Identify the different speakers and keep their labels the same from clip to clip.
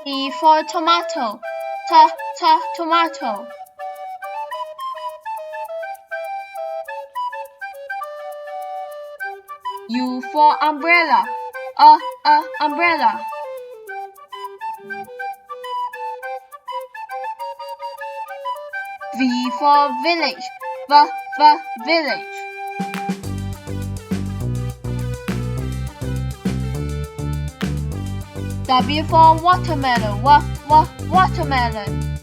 Speaker 1: T for tomato. Tomato. U for umbrella. Umbrella. V for village. Village. W for watermelon. Watermelon.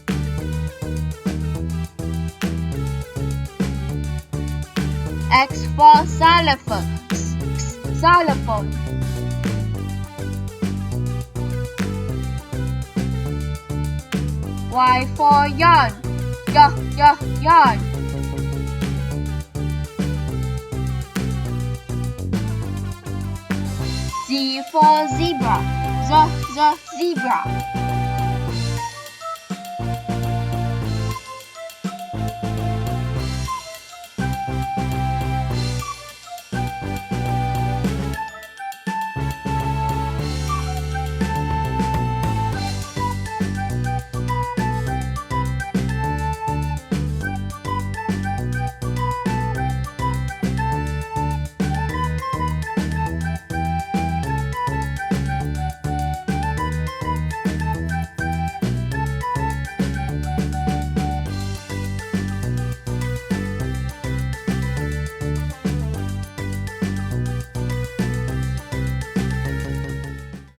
Speaker 1: X for xylophone. Xylophone. Y for yarn. Yarn. Z for zebra. Zebra.